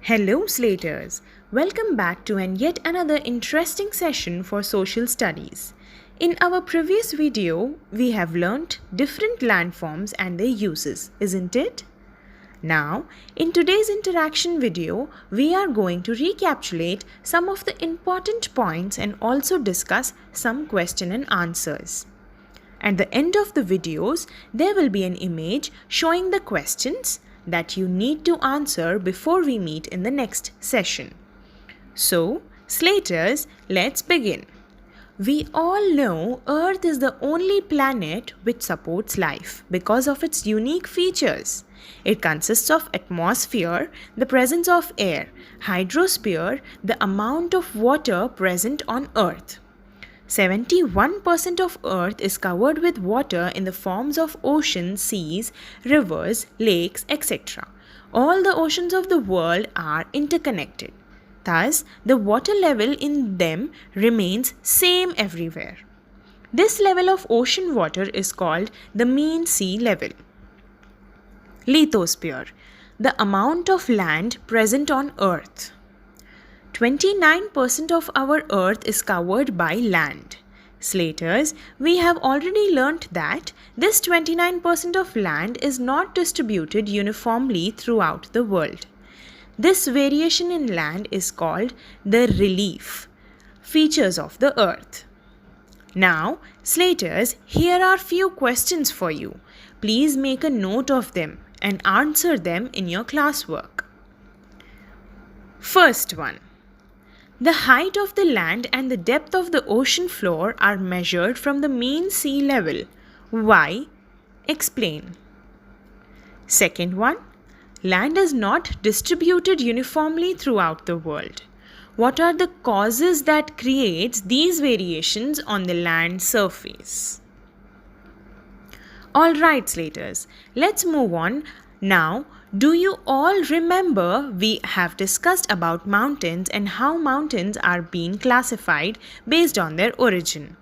Hello, Slaters. Welcome back to yet another interesting session for social studies. In our previous video, we have learnt different landforms and their uses, isn't it? Now, in today's interaction video, we are going to recapitulate some of the important points and also discuss some question and answers. At the end of the videos, there will be an image showing the questions that you need to answer before we meet in the next session. So, Slaters, let's begin. We all know Earth is the only planet which supports life because of its unique features. It consists of atmosphere, the presence of air, hydrosphere, the amount of water present on Earth. 71% of Earth is covered with water in the forms of oceans, seas, rivers, lakes, etc. All the oceans of the world are interconnected. Thus, the water level in them remains same everywhere. This level of ocean water is called the mean sea level. Lithosphere, the amount of land present on Earth. 29% of our Earth is covered by land. Slaters, we have already learnt that this 29% of land is not distributed uniformly throughout the world. This variation in land is called the relief features of the Earth. Now, Slaters, here are few questions for you. Please make a note of them and answer them in your classwork. First one. The height of the land and the depth of the ocean floor are measured from the mean sea level. Why? Explain. Second one. Land is not distributed uniformly throughout the world. What are the causes that creates these variations on the land surface? Alright, Slaters, let's move on. Now, do you all remember we have discussed about mountains and how mountains are being classified based on their origin?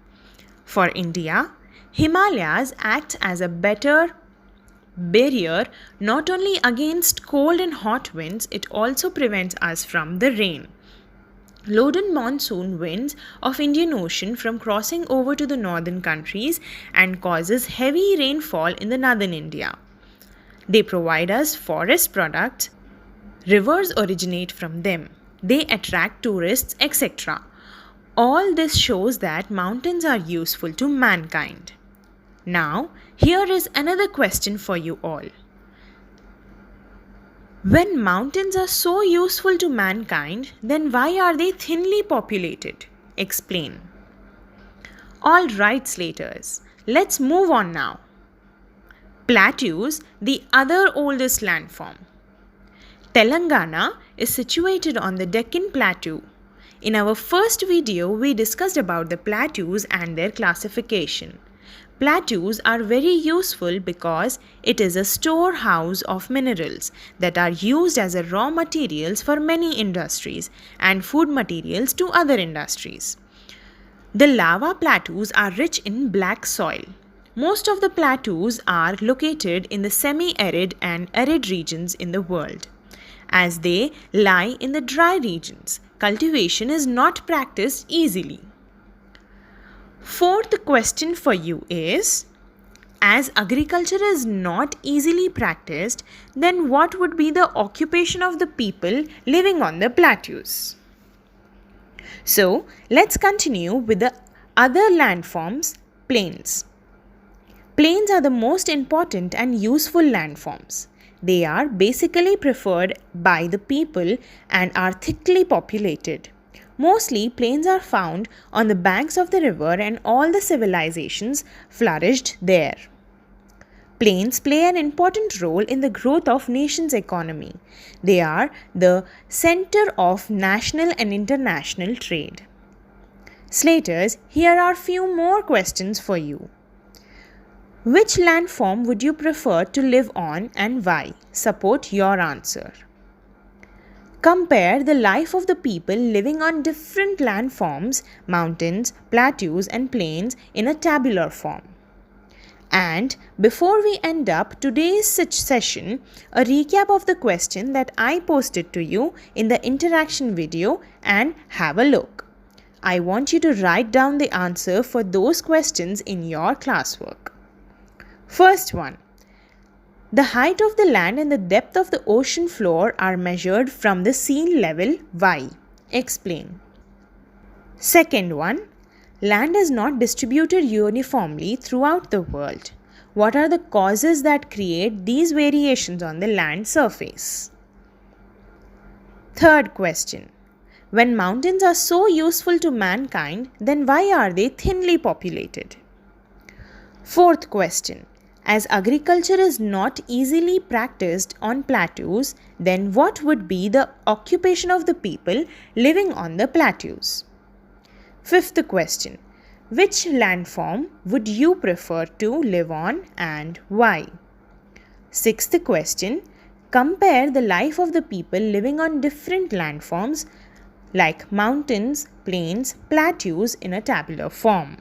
For India, Himalayas act as a better barrier not only against cold and hot winds, it also prevents us from the rain. Low-down monsoon winds of Indian Ocean from crossing over to the northern countries and causes heavy rainfall in the northern India. They provide us forest products, rivers originate from them, they attract tourists, etc. All this shows that mountains are useful to mankind. Now, here is another question for you all. When mountains are so useful to mankind, then why are they thinly populated? Explain. Alright, Slaters, let's move on now. Plateaus, the other oldest landform. Telangana is situated on the Deccan Plateau. In our first video, we discussed about the plateaus and their classification. Plateaus are very useful because it is a storehouse of minerals that are used as a raw materials for many industries and food materials to other industries. The lava plateaus are rich in black soil. Most of the plateaus are located in the semi-arid and arid regions in the world. As they lie in the dry regions, cultivation is not practiced easily. Fourth question for you is, as agriculture is not easily practiced, then what would be the occupation of the people living on the plateaus? So, let's continue with the other landforms, plains. Plains are the most important and useful landforms. They are basically preferred by the people and are thickly populated. Mostly, plains are found on the banks of the river and all the civilizations flourished there. Plains play an important role in the growth of nation's economy. They are the center of national and international trade. Slaters, here are few more questions for you. Which landform would you prefer to live on and why? Support your answer. Compare the life of the people living on different landforms, mountains, plateaus and plains in a tabular form. And before we end up today's session, a recap of the question that I posted to you in the interaction video and have a look. I want you to write down the answer for those questions in your classwork. First one. The height of the land and the depth of the ocean floor are measured from the sea level. Why? Explain. Second one. Land is not distributed uniformly throughout the world. What are the causes that create these variations on the land surface? Third question. When mountains are so useful to mankind, then why are they thinly populated? Fourth question. As agriculture is not easily practiced on plateaus, then what would be the occupation of the people living on the plateaus? Fifth question. Which landform would you prefer to live on and why? Sixth question. Compare the life of the people living on different landforms like mountains, plains, plateaus in a tabular form.